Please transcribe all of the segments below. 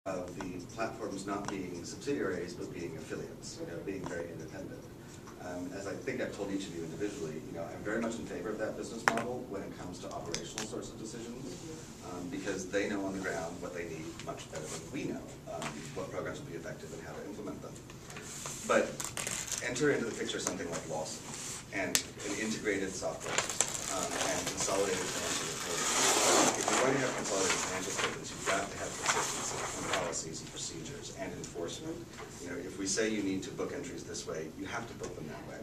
of the platforms not being subsidiaries but being affiliates, being very independent. As I think I've told each of you individually, I'm very much in favor of that business model when it comes to operational sorts of decisions, because they know on the ground what they need much better than we know, what programs will be effective and how to implement them. But enter into the picture something like Lawson and an integrated software system and consolidated financial reporting. If you're going to have consolidated financial statements, you've got to have consistency in policies and procedures and enforcement. If we say you need to book entries this way, you have to book them that way.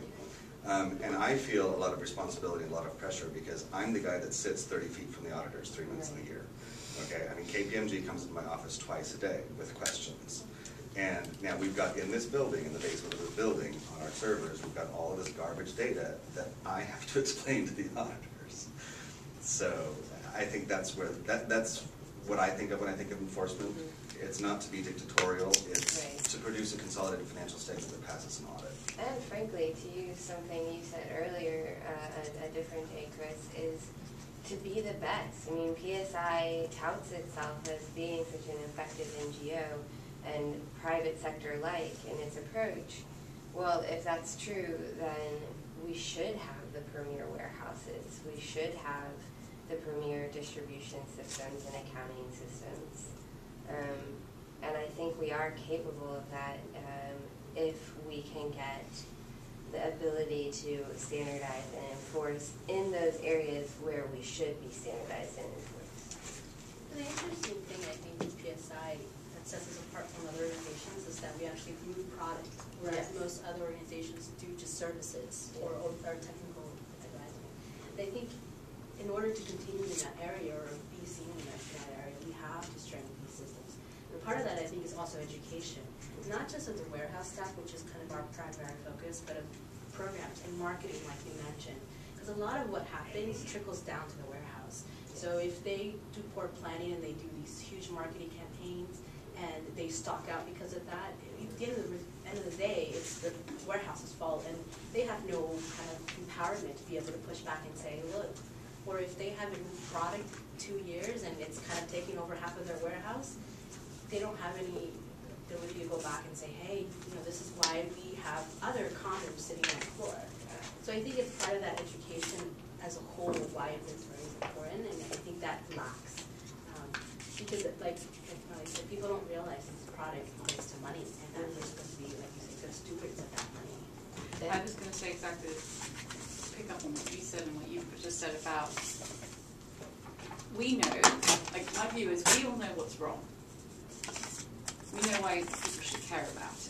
And I feel a lot of responsibility and a lot of pressure because I'm the guy that sits 30 feet from the auditors 3 months in a year. Okay, I mean, KPMG comes into my office twice a day with questions. And now we've got in this building, in the basement of this building, on our servers, we've got all of this garbage data that I have to explain to the auditors. So I think that's where, that's what I think of when I think of enforcement. It's not to be dictatorial, it's to produce a consolidated financial statement that passes an audit. And frankly, to use something you said earlier, a different day, Chris, is to be the best. I mean, PSI touts itself as being such an effective NGO and private sector-like in its approach. Well, if that's true, then we should have the premier warehouses. We should have the premier distribution systems and accounting systems. And I think we are capable of that if we can get the ability to standardize and enforce in those areas where we should be standardized and enforced. The interesting thing, I think, with PSI that sets us apart from other organizations is that we actually move product, whereas most other organizations do just services or technical advising. And I think in order to continue in that area or be seen in that area, we have to strengthen these systems. And part of that, I think, is also education. Not just of the warehouse staff, which is kind of our primary focus, but of programs and marketing, like you mentioned. Because a lot of what happens trickles down to the warehouse. So if they do poor planning and they do these huge marketing campaigns and they stock out because of that, at the end of the day, it's the warehouse's fault, and they have no kind of empowerment to be able to push back and say, look, or if they haven't moved product 2 years and it's kind of taking over half of their warehouse, they don't have any ability to go back and say, hey, this is why we have other condoms sitting on the floor. So I think it's part of that education as a whole of why inventory is important, and I think that lacks. Because like I said, people don't realize this product relates to money, and that we're supposed to be, like you say, good stewards of that money. I was going to say exactly, pick up on what you said and what you just said about, we know, like my view is we all know what's wrong. We know why people should care about it.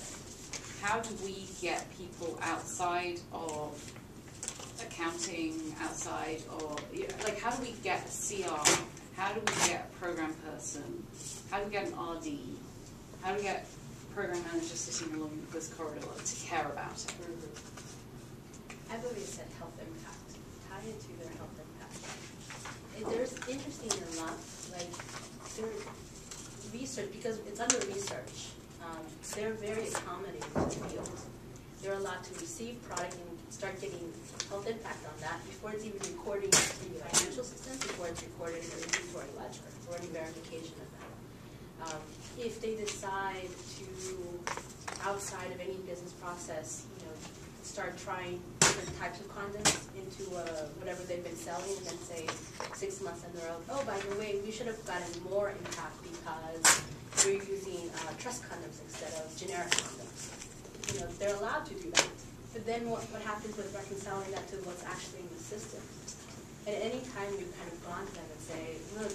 How do we get people outside of accounting, outside of, like how do we get a CR? How do we get a program person? How do we get an RD? How do we get program managers sitting along this corridor to care about it? I've always said health impact. Tie it to their health impact. There's interesting enough, like there's research, because it's under research. They're very accommodating to the field. They're allowed to receive product and start getting health impact on that before it's even recording in the financial systems, before it's recorded in the inventory ledger or any verification of that. If they decide to, outside of any business process, start trying different types of condoms into whatever they've been selling, and then say 6 months down the road, oh, by the way, we should have gotten more impact because we're using trust condoms instead of generic condoms. They're allowed to do that. But then what happens with reconciling that to what's actually in the system? At any time we've kind of gone to them and say, look,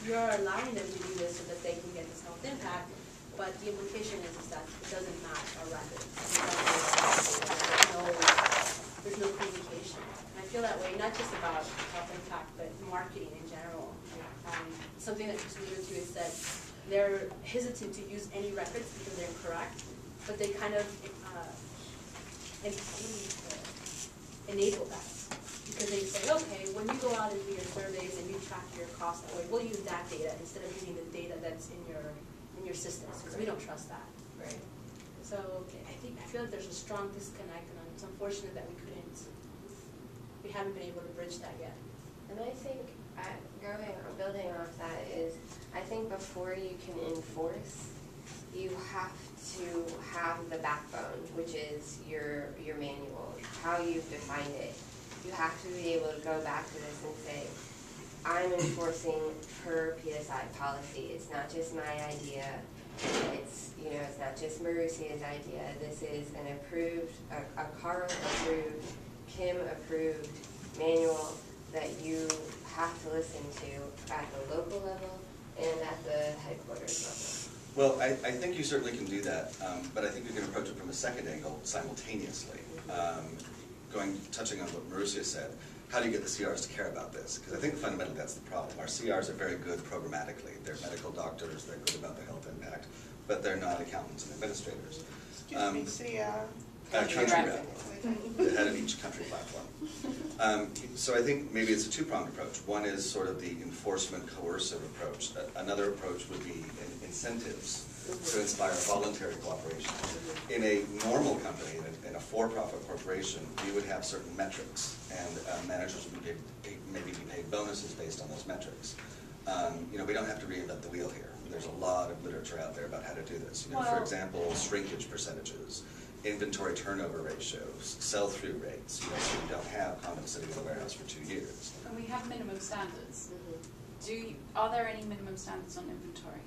you're allowing them to do this so that they can get this health impact, but the implication is that it doesn't match our records. There's no communication. And I feel that way, not just about health impact, but marketing in general. Something that just alluded to is that they're hesitant to use any records because they're incorrect, but they kind of enable that. Because they say, okay, when you go out and do your surveys and you track your costs that way, we'll use that data instead of using the data that's in your systems, because we don't trust that. Right. So I feel like there's a strong disconnect, and it's unfortunate that we haven't been able to bridge that yet. And I think Building off that is, I think before you can enforce, you have to have the backbone, which is your manual, how you've defined it. You have to be able to go back to this and say, I'm enforcing per PSI policy. It's not just my idea. It's not just Marusia's idea. This is an approved, a Carl approved, Kim approved manual that you have to listen to at the local level and at the headquarters level. Well, I think you certainly can do that, but I think you can approach it from a second angle simultaneously. Touching on what Marusia said, how do you get the CRs to care about this? Because I think fundamentally that's the problem. Our CRs are very good programmatically. They're medical doctors, they're good about the health impact, but they're not accountants and administrators. Excuse me, CR. Country rep, the head of each country platform. So I think maybe it's a two-pronged approach. One is sort of the enforcement coercive approach. Another approach would be incentives to inspire voluntary cooperation. In a normal company, in a for-profit corporation, we would have certain metrics, and managers would maybe be paid bonuses based on those metrics. We don't have to reinvent the wheel here. There's a lot of literature out there about how to do this. For example, shrinkage percentages, inventory turnover ratios, sell-through rates, so you don't have condoms sitting in the warehouse for 2 years. And we have minimum standards. Mm-hmm. Are there any minimum standards on inventory?